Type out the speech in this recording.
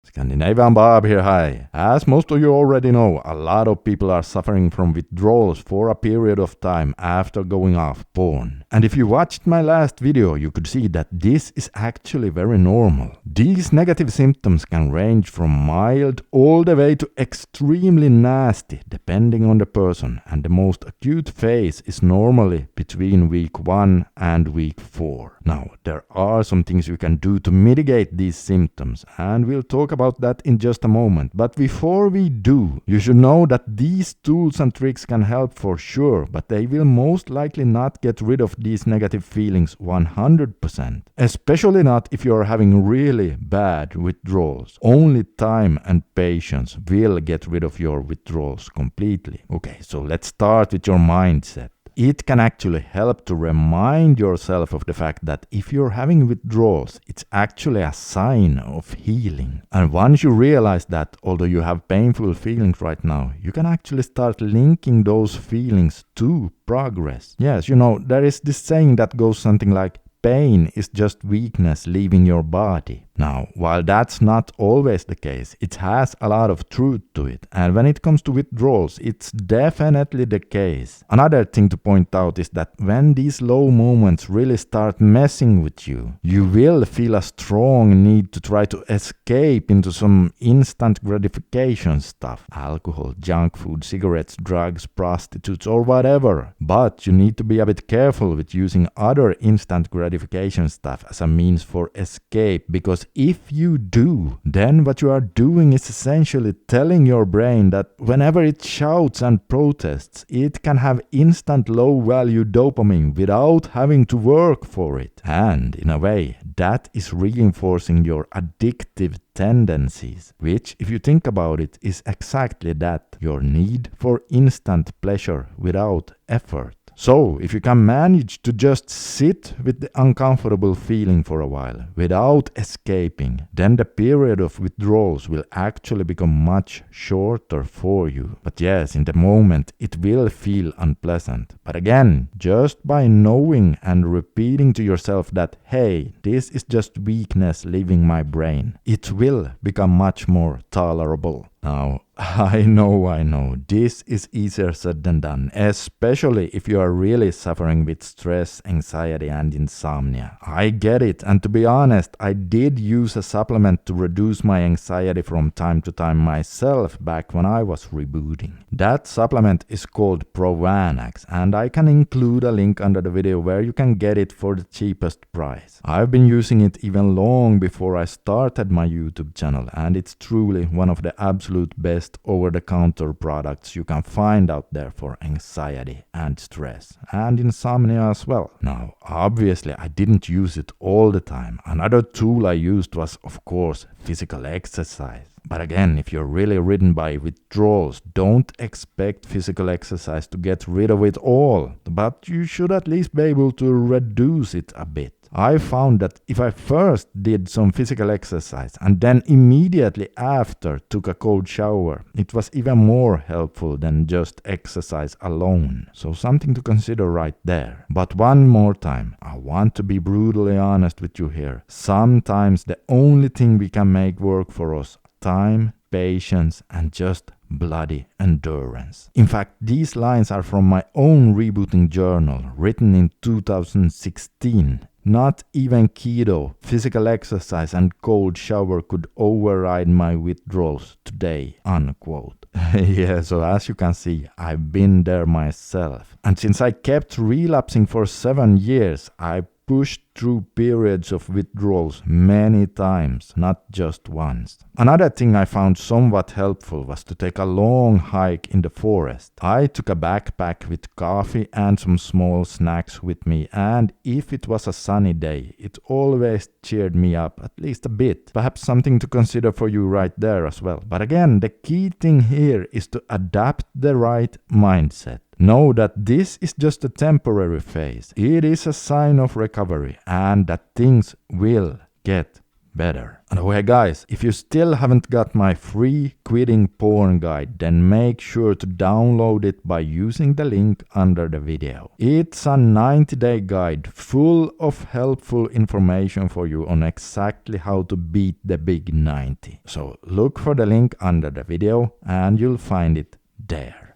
Scandinavian Bob here, hi. As most of you already know, a lot of people are suffering from withdrawals for a period of time after going off porn. And if you watched my last video, you could see that this is actually very normal. These negative symptoms can range from mild all the way to extremely nasty, depending on the person, and the most acute phase is normally between week 1 and week 4. Now, there are some things you can do to mitigate these symptoms, and we'll talk about that in just a moment. But before we do, you should know that these tools and tricks can help for sure, but they will most likely not get rid of these negative feelings 100%. Especially not if you're having really bad withdrawals. Only time and patience will get rid of your withdrawals completely. Okay, so let's start with your mindset. It can actually help to remind yourself of the fact that if you're having withdrawals, it's actually a sign of healing. And once you realize that, although you have painful feelings right now, you can actually start linking those feelings to progress. Yes, there is this saying that goes something like, pain is just weakness leaving your body. Now, while that's not always the case, it has a lot of truth to it. And when it comes to withdrawals, it's definitely the case. Another thing to point out is that when these low moments really start messing with you, you will feel a strong need to try to escape into some instant gratification stuff. Alcohol, junk food, cigarettes, drugs, prostitutes, or whatever. But you need to be a bit careful with using other instant gratification stuff as a means for escape, because if you do, then what you are doing is essentially telling your brain that whenever it shouts and protests, it can have instant low-value dopamine without having to work for it. And in a way, that is reinforcing your addictive tendencies, which, if you think about it, is exactly that, your need for instant pleasure without effort. So, if you can manage to just sit with the uncomfortable feeling for a while without escaping, then the period of withdrawals will actually become much shorter for you. But yes, in the moment, it will feel unpleasant. But again, just by knowing and repeating to yourself that, hey, this is just weakness leaving my brain, it will become much more tolerable. Now, I know, this is easier said than done, especially if you are really suffering with stress, anxiety and insomnia. I get it, and to be honest, I did use a supplement to reduce my anxiety from time to time myself back when I was rebooting. That supplement is called Provanax, and I can include a link under the video where you can get it for the cheapest price. I've been using it even long before I started my YouTube channel, and it's truly one of the absolute best over-the-counter products you can find out there for anxiety and stress and insomnia as well. Now, obviously, I didn't use it all the time. Another tool I used was, of course, physical exercise. But again, if you're really ridden by withdrawals, don't expect physical exercise to get rid of it all. But you should at least be able to reduce it a bit. I found that if I first did some physical exercise and then immediately after took a cold shower, it was even more helpful than just exercise alone. So something to consider right there. But one more time, I want to be brutally honest with you here. Sometimes the only thing we can make work for us, time, patience, and just bloody endurance. In fact, these lines are from my own rebooting journal, written in 2016. Not even keto, physical exercise and cold shower could override my withdrawals today, unquote. Yeah, so as you can see, I've been there myself. And since I kept relapsing for 7 years, I pushed through periods of withdrawals many times, not just once. Another thing I found somewhat helpful was to take a long hike in the forest. I took a backpack with coffee and some small snacks with me, and if it was a sunny day, it always cheered me up at least a bit. Perhaps something to consider for you right there as well. But again, the key thing here is to adapt the right mindset. Know that this is just a temporary phase. It is a sign of recovery and that things will get better. And okay guys, if you still haven't got my free quitting porn guide, then make sure to download it by using the link under the video. It's a 90-day guide full of helpful information for you on exactly how to beat the big 90. So look for the link under the video and you'll find it there.